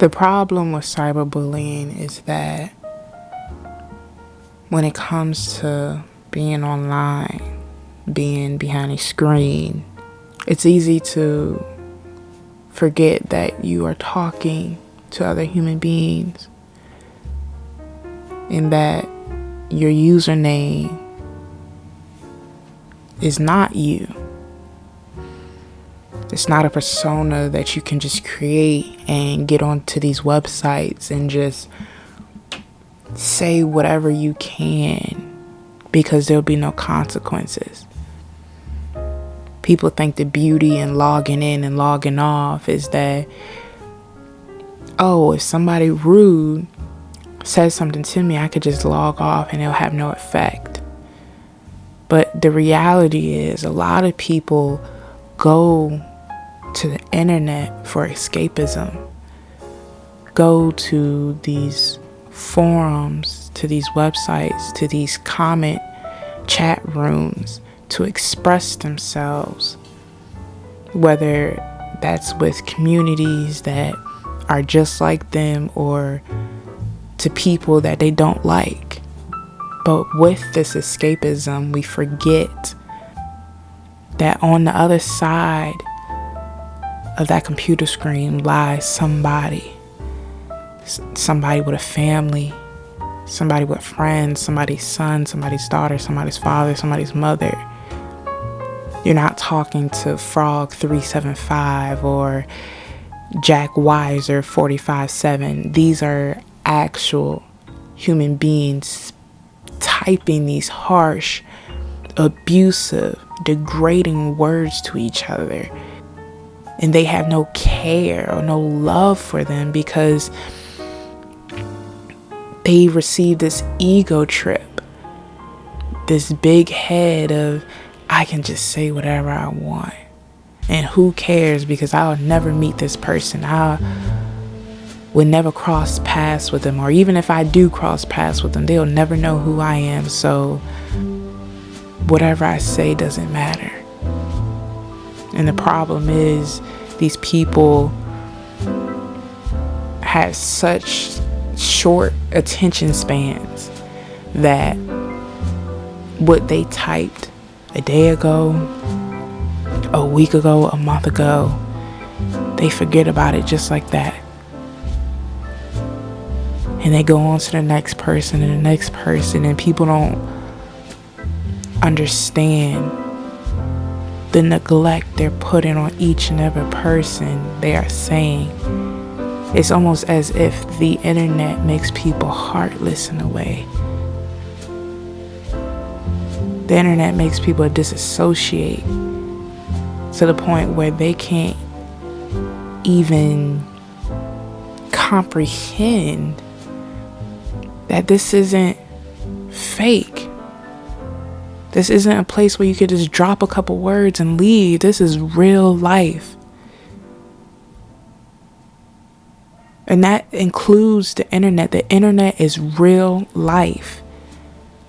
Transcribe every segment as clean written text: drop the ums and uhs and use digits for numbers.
The problem with cyberbullying is that when it comes to being online, being behind a screen, it's easy to forget that you are talking to other human beings and that your username is not you. It's not a persona that you can just create and get onto these websites and just say whatever you can because there'll be no consequences. People think the beauty in logging in and logging off is that, oh, if somebody rude says something to me, I could just log off and it'll have no effect. But the reality is a lot of people go to the internet for escapism, go to these forums, to these websites, to these comment chat rooms to express themselves, whether that's with communities that are just like them or to people that they don't like. But with this escapism, we forget that on the other side of that computer screen lies somebody with a family, somebody with friends, somebody's son, somebody's daughter, somebody's father, somebody's mother. You're not talking to Frog 375 or Jack Weiser 45-7. These are actual human beings typing these harsh, abusive, degrading words to each other. And they have no care or no love for them because they received this ego trip, this big head of, I can just say whatever I want. And who cares, because I'll never meet this person. I would never cross paths with them. Or even if I do cross paths with them, they'll never know who I am. So whatever I say doesn't matter. And the problem is these people have such short attention spans that what they typed a day ago, a week ago, a month ago, they forget about it just like that. And they go on to the next person and the next person, and people don't understand the neglect they're putting on each and every person they are saying. It's almost as if the internet makes people heartless in a way. The internet makes people disassociate to the point where they can't even comprehend that this isn't fake. This isn't a place where you could just drop a couple words and leave. This is real life. And that includes the internet. The internet is real life.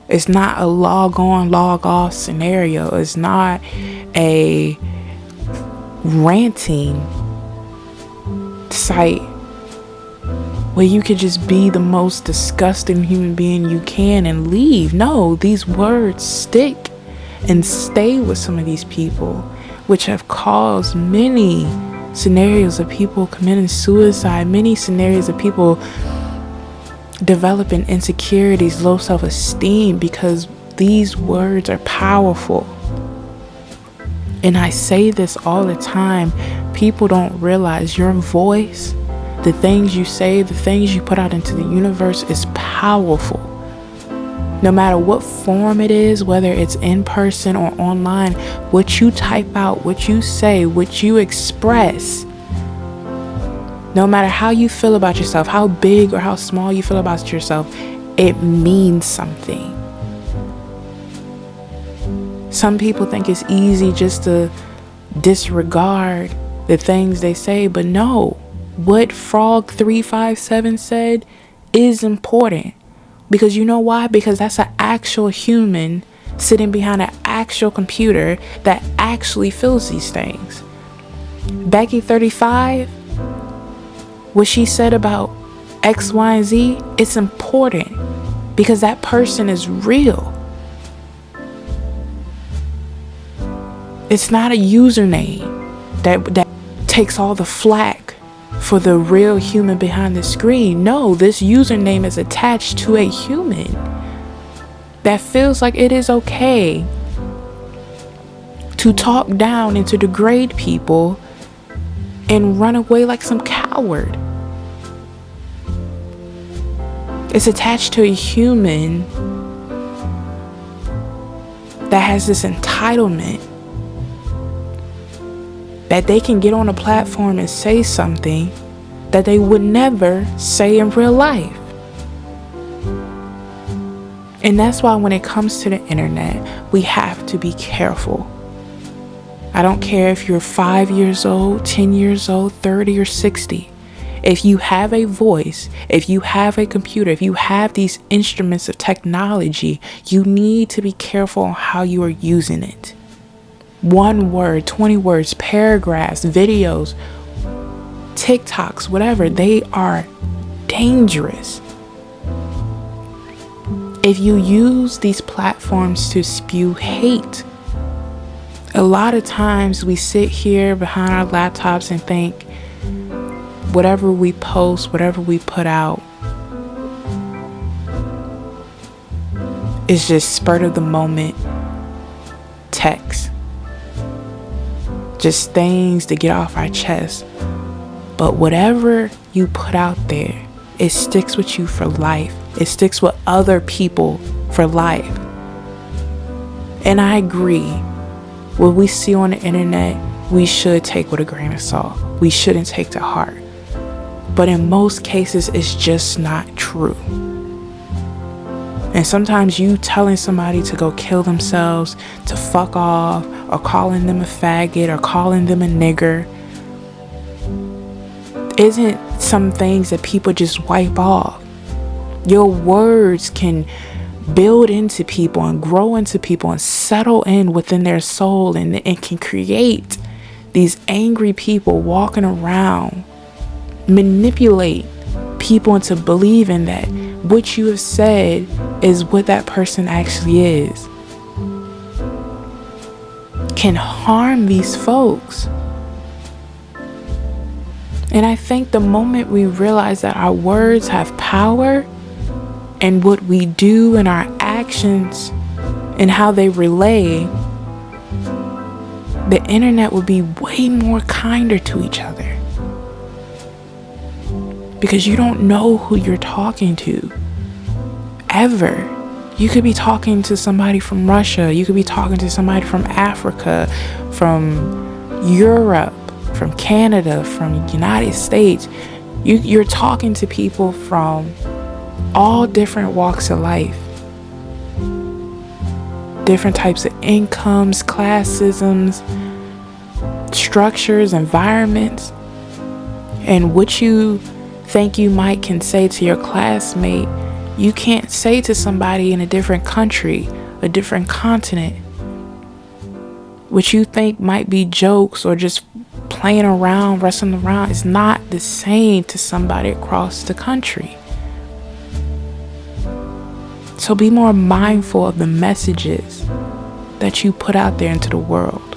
It's not a log on, log off scenario. It's not a ranting site where you could just be the most disgusting human being you can and leave. No, these words stick and stay with some of these people, which have caused many scenarios of people committing suicide, many scenarios of people developing insecurities, low self-esteem, because these words are powerful. And I say this all the time. People don't realize your voice, the things you say, the things you put out into the universe is powerful. No matter what form it is, whether it's in person or online, what you type out, what you say, what you express, no matter how you feel about yourself, how big or how small you feel about yourself, it means something. Some people think it's easy just to disregard the things they say, but no. What Frog 357 said is important. Because you know why? Because that's an actual human sitting behind an actual computer that actually feels these things. Becky 35 what she said about X, Y, and Z, it's important because that person is real. It's not a username that takes all the flack for the real human behind the screen. No, this username is attached to a human that feels like it is okay to talk down and to degrade people and run away like some coward. It's attached to a human that has this entitlement that they can get on a platform and say something that they would never say in real life. And that's why when it comes to the internet, we have to be careful. I don't care if you're 5 years old, 10 years old, 30 or 60. If you have a voice, if you have a computer, if you have these instruments of technology, you need to be careful on how you are using it. 1 word, 20 words, paragraphs, videos, TikToks, whatever, they are dangerous. If you use these platforms to spew hate, a lot of times we sit here behind our laptops and think whatever we post, whatever we put out is just spurt of the moment text. Just things to get off our chest. But whatever you put out there, it sticks with you for life. It sticks with other people for life. And I agree. What we see on the internet, we should take with a grain of salt. We shouldn't take to heart. But in most cases, it's just not true. And sometimes you telling somebody to go kill themselves, to fuck off, or calling them a faggot, or calling them a nigger, isn't some things that people just wipe off. Your words can build into people and grow into people and settle in within their soul and can create these angry people walking around, manipulate people into believing that what you have said is what that person actually is. Can harm these folks. And I think the moment we realize that our words have power and what we do and our actions and how they relay, the internet will be way more kinder to each other. Because you don't know who you're talking to. Ever. You could be talking to somebody from Russia. You could be talking to somebody from Africa, from Europe, from Canada, from the United States. You're talking to people from all different walks of life. Different types of incomes, classisms, structures, environments. And what you think you might can say to your classmate, you can't say to somebody in a different country, a different continent. What you think might be jokes or just playing around, wrestling around, is not the same to somebody across the country. So be more mindful of the messages that you put out there into the world.